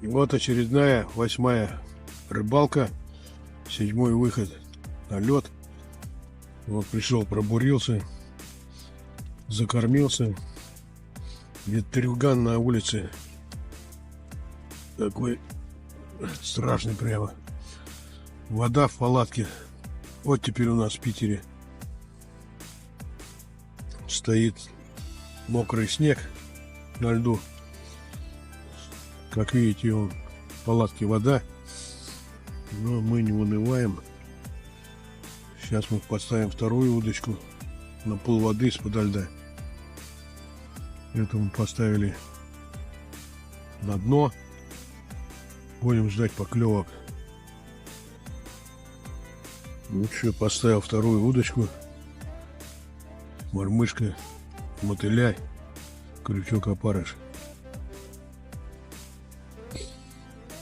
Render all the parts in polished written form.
И вот очередная 8-я рыбалка, 7-й выход на лед. Вот пришел, пробурился, закормился. Ветрюган на улице такой страшный прямо. Вода в палатке. Вот теперь у нас в Питере стоит мокрый снег на льду. Как видите, в палатке вода, но мы не унываем. Сейчас мы поставим вторую удочку на пол воды из-под льда. Это мы поставили на дно. Будем ждать поклевок. Вот еще поставил вторую удочку. Мормышка, мотыля, крючок опарыш.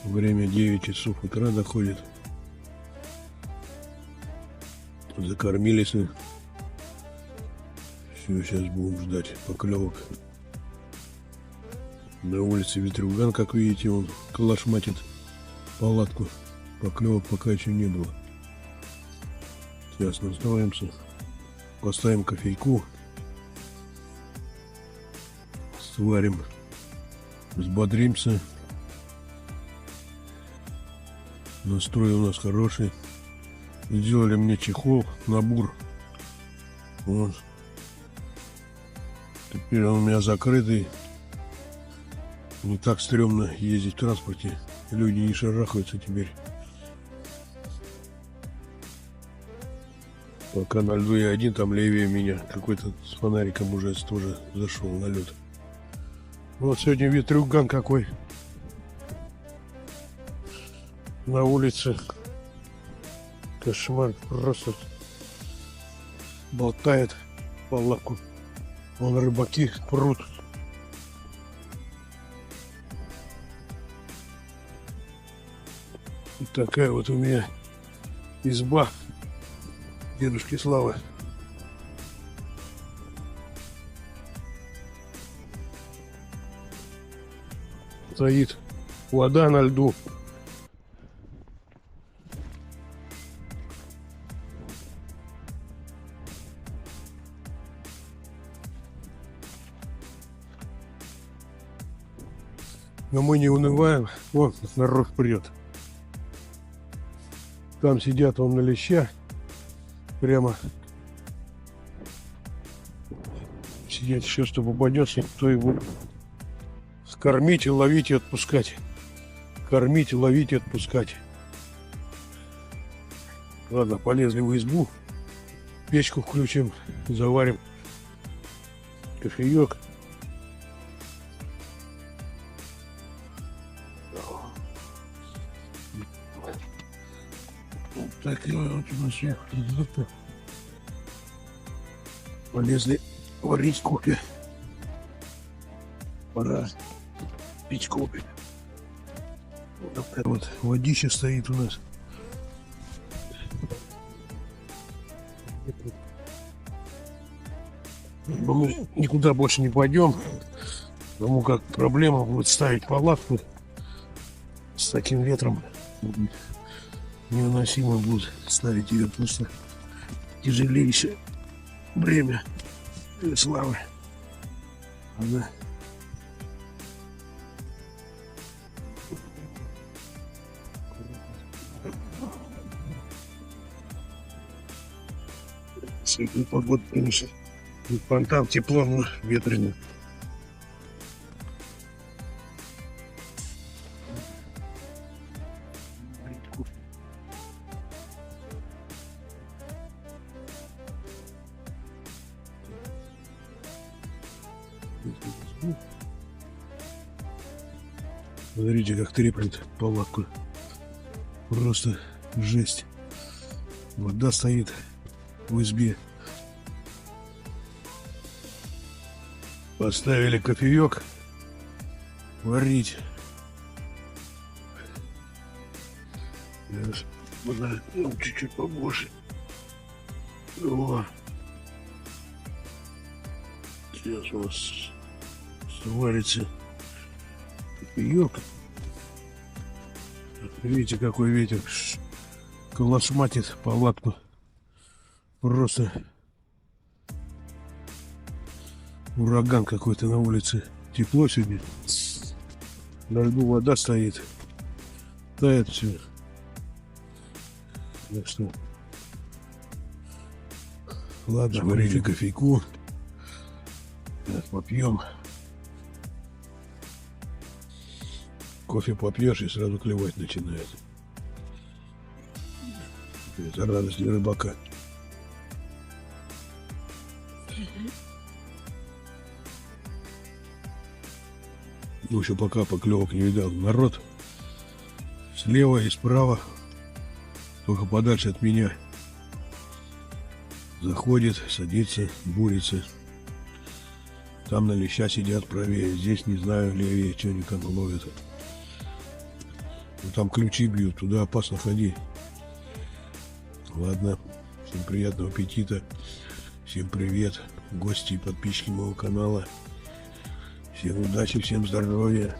Время 9 часов утра доходит. Закормились. Все, сейчас будем ждать поклевок. На улице ветрюган, как видите, он калашматит палатку. Поклевок пока еще не было. Сейчас настроимся. Поставим кофейку. Сварим. Взбодримся. Настрой у нас хороший. Сделали мне чехол на бур. Вот. Теперь он у меня закрытый. Не так стрёмно ездить в транспорте. Люди не шарахаются теперь. Пока на льду я один, там левее меня какой-то с фонариком уже тоже зашел на лед. Вот сегодня ветрюган какой. На улице. Кошмар, просто болтает палатку. Вон рыбаки прут. И такая вот у меня изба дедушки Славы. Стоит вода на льду. Но мы не унываем. Вон народ прет. Там сидят вон на леща. Прямо сидят, все, что попадется, кто его кормить и ловить и отпускать. Кормить, ловить и отпускать. Ладно, полезли в избу. Печку включим, заварим кофеек. Так, вот у нас все. Полезли варить кофе. Пора пить кофе. Вот такая вот водичка стоит у нас. Но мы никуда больше не пойдем, потому как проблема будет ставить палатку с таким ветром. Невыносимо будет ставить ее, просто тяжелейшее бремя Славы. Она сегодня погода, конечно, фонтан, тепло, но ветрено. Смотрите, как треплет палатку. Просто жесть. Вода стоит в избе. Поставили кофеек варить. Сейчас чуть-чуть побольше. О. Сейчас у нас сварится кофеек. Видите, какой ветер колошматит палатку. Просто ураган какой-то на улице. Тепло сегодня. На льду вода стоит. Тает все. Так что... Ладно, сварили кофейку. Сейчас попьем. Кофе попьешь и сразу клевать начинает. Это радость для рыбака. Ну, еще пока поклевок не видал. Народ слева и справа, только подальше от меня, заходит, садится, бурится. Там на леща сидят правее. Здесь не знаю, левее, что никому ловят. Ну, там ключи бьют, туда опасно ходить. Ладно, всем приятного аппетита. Всем привет, гости и подписчики моего канала. Всем удачи, всем здоровья.